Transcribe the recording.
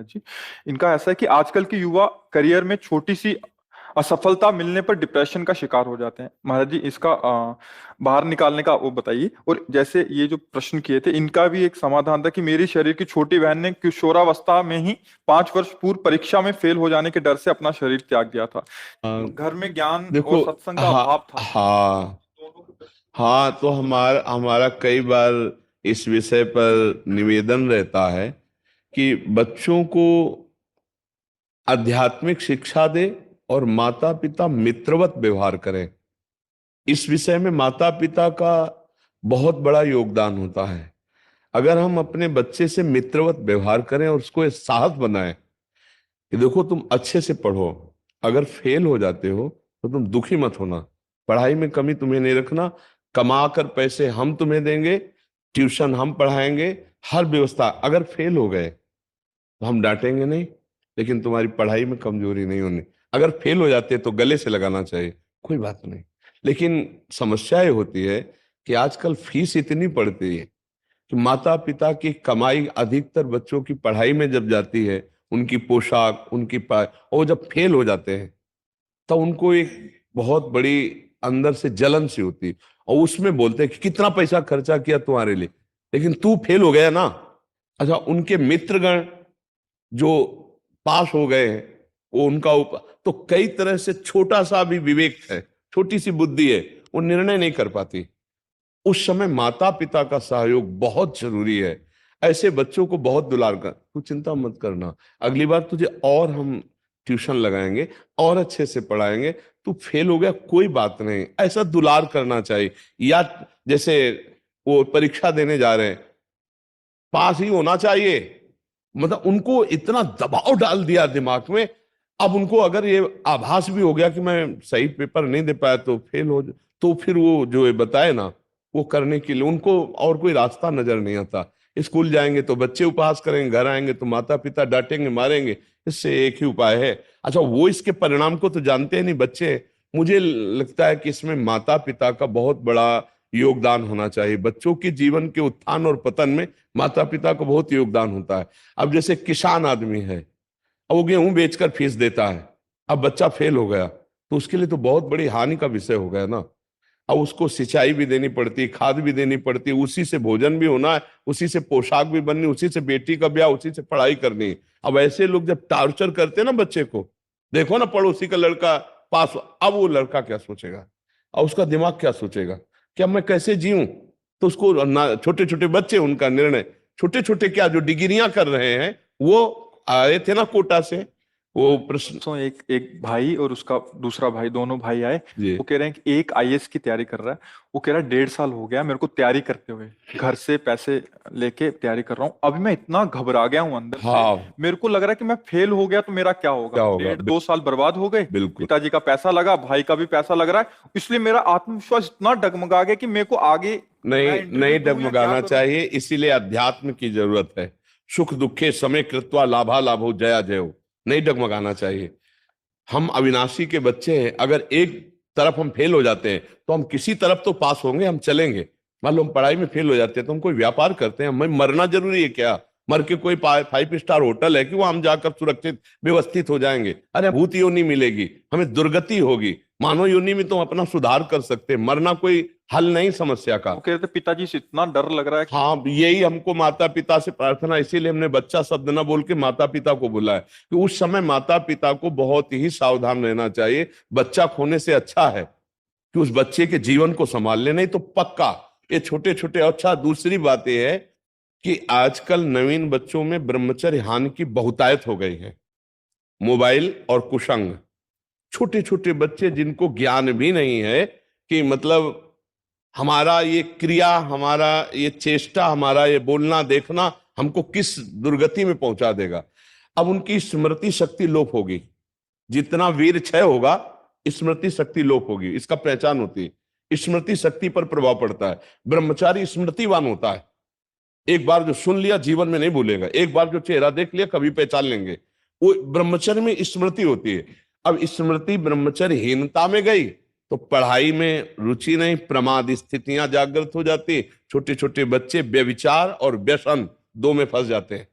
महाराज जी। इनका ऐसा है कि आजकल के युवा करियर में छोटी सी असफलता मिलने पर डिप्रेशन का शिकार हो जाते हैं। महाराज जी इसका बाहर निकालने का वो बताइए। और जैसे ये जो प्रश्न किए थे इनका भी एक समाधान था कि मेरी शरीर की छोटी बहन ने किशोरावस्था में ही 5 वर्ष पूर्व परीक्षा में फेल हो जाने के डर से अपना शरीर त्याग दिया था। हाँ, घर में ज्ञान और देखो। सत्संग का हाँ, अभाव था। हाँ, दोनों के प्रति हाँ, तो हमारा हमारा कई बार इस विषय पर निवेदन रहता है कि बच्चों को आध्यात्मिक शिक्षा दे और माता पिता मित्रवत व्यवहार करें। इस विषय में माता पिता का बहुत बड़ा योगदान होता है। अगर हम अपने बच्चे से मित्रवत व्यवहार करें और उसको एक साहस बनाएं कि देखो तुम अच्छे से पढ़ो, अगर फेल हो जाते हो तो तुम दुखी मत होना, पढ़ाई में कमी तुम्हें नहीं रखना, कमा कर पैसे हम तुम्हें देंगे, ट्यूशन हम पढ़ाएंगे, हर व्यवस्था। अगर फेल हो गए तो हम डांटेंगे नहीं, लेकिन तुम्हारी पढ़ाई में कमजोरी नहीं होनी। अगर फेल हो जाते तो गले से लगाना चाहिए, कोई बात नहीं। लेकिन समस्या ये होती है कि आजकल फीस इतनी पड़ती है कि माता पिता की कमाई अधिकतर बच्चों की पढ़ाई में जब जाती है, उनकी पोशाक, उनकी और जब फेल हो जाते हैं तो उनको एक बहुत बड़ी अंदर से जलन सी होती है। और उसमें बोलते हैं कि कितना पैसा खर्चा किया तुम्हारे लिए, लेकिन तू फेल हो गया ना। अच्छा, उनके मित्रगण जो पास हो गए हैं वो उनका तो कई तरह से छोटा सा भी विवेक है, छोटी सी बुद्धि है, वो निर्णय नहीं कर पाती। उस समय माता पिता का सहयोग बहुत जरूरी है। ऐसे बच्चों को बहुत दुलार कर, तू चिंता मत करना, अगली बार तुझे और हम ट्यूशन लगाएंगे और अच्छे से पढ़ाएंगे, तू फेल हो गया कोई बात नहीं, ऐसा दुलार करना चाहिए। या जैसे वो परीक्षा देने जा रहे हैं, पास ही होना चाहिए, मतलब उनको इतना दबाव डाल दिया दिमाग में। अब उनको अगर ये आभास भी हो गया कि मैं सही पेपर नहीं दे पाया तो फेल हो तो फिर वो जो ये बताए ना, वो करने के लिए उनको और कोई रास्ता नजर नहीं आता। स्कूल जाएंगे तो बच्चे उपहास करेंगे, घर आएंगे तो माता पिता डांटेंगे मारेंगे, इससे एक ही उपाय है। अच्छा, वो इसके परिणाम को तो जानते हैं नहीं बच्चे। मुझे लगता है कि इसमें माता पिता का बहुत बड़ा योगदान होना चाहिए। बच्चों के जीवन के उत्थान और पतन में माता पिता का बहुत योगदान होता है। अब जैसे किसान आदमी है, अब वो गेहूं बेचकर फीस देता है, अब बच्चा फेल हो गया तो उसके लिए तो बहुत बड़ी हानि का विषय हो गया ना। अब उसको सिंचाई भी देनी पड़ती, खाद भी देनी पड़ती, उसी से भोजन भी होना है, उसी से पोशाक भी बननी, उसी से बेटी का ब्याह, उसी से पढ़ाई करनी। अब ऐसे लोग जब टार्चर करते हैं ना बच्चे को, देखो ना पड़ोसी का लड़का पास, अब वो लड़का क्या सोचेगा और उसका दिमाग क्या सोचेगा कि अब मैं कैसे जीऊं। तो उसको ना, छोटे छोटे बच्चे, उनका निर्णय, छोटे छोटे क्या जो डिग्रियां कर रहे हैं, वो आए थे ना कोटा से, वो प्रश्न। परसों एक एक भाई और उसका दूसरा भाई, दोनों भाई आए। जी। वो कह रहे हैं कि एक आईएएस की तैयारी कर रहा है। वो कह रहा है 1.5 साल हो गया मेरे को तैयारी करते हुए, घर से पैसे लेके तैयारी कर रहा हूँ, अभी मैं इतना घबरा गया हूँ अंदर से। हाँ, मेरे को लग रहा है कि मैं फेल हो गया तो मेरा क्या क्या होगा। होगा। 1.5-2 साल बर्बाद हो गए, बिल्कुल। पिताजी का पैसा लगा, भाई का भी पैसा लग रहा है, इसलिए मेरा आत्मविश्वास इतना डगमगा गया कि मेरे को आगे नहीं, मैं इंटरव्यू नहीं दूं या क्या डगमगाना करूं। चाहिए, इसीलिए अध्यात्म की जरूरत है। सुख दुखे समय कृत्वा लाभा लाभो जया जयो, नहीं डगमगाना चाहिए। हम अविनाशी के बच्चे हैं, अगर एक तरफ हम फेल हो जाते हैं तो हम किसी तरफ तो पास होंगे, हम चलेंगे। मान लो हम पढ़ाई में फेल हो जाते हैं तो हम कोई व्यापार करते हैं, हमें मरना जरूरी है क्या? मर के कोई 5 स्टार होटल है कि वो हम जाकर सुरक्षित व्यवस्थित हो जाएंगे? अरे भूत योनि मिलेगी, हमें दुर्गति होगी। मानव योनि में तो हम अपना सुधार कर सकते हैं, मरना कोई हल नहीं समस्या का। वो कह रहे थे पिताजी से इतना डर लग रहा है कि हाँ, यही हमको माता पिता से प्रार्थना, इसीलिए हमने बच्चा शब्द ना बोल के माता पिता को बोला है कि उस समय माता पिता को बहुत ही सावधान रहना चाहिए। बच्चा खोने से अच्छा है कि उस बच्चे के जीवन को संभाल ले, नहीं तो पक्का ये छोटे छोटे। अच्छा, दूसरी बात यह है कि आजकल नवीन बच्चों में ब्रह्मचर्य हानि की बहुतायत हो गई है। मोबाइल और कुसंग, छोटे छोटे बच्चे जिनको ज्ञान भी नहीं है कि मतलब हमारा ये क्रिया, हमारा ये चेष्टा, हमारा ये बोलना देखना हमको किस दुर्गति में पहुंचा देगा। अब उनकी स्मृति शक्ति लोप होगी, जितना वीर क्षय होगा स्मृति शक्ति लोप होगी। इसका पहचान होती है, स्मृति शक्ति पर प्रभाव पड़ता है। ब्रह्मचारी स्मृतिवान होता है, एक बार जो सुन लिया जीवन में नहीं भूलेगा, एक बार जो चेहरा देख लिया कभी पहचान लेंगे। वो ब्रह्मचर्य में स्मृति होती है। अब स्मृति ब्रह्मचर्यहीनता में गई तो पढ़ाई में रुचि नहीं, प्रमाद स्थितियां जागृत हो जाती, छोटे छोटे बच्चे व्यभिचार और व्यसन दो में फंस जाते हैं।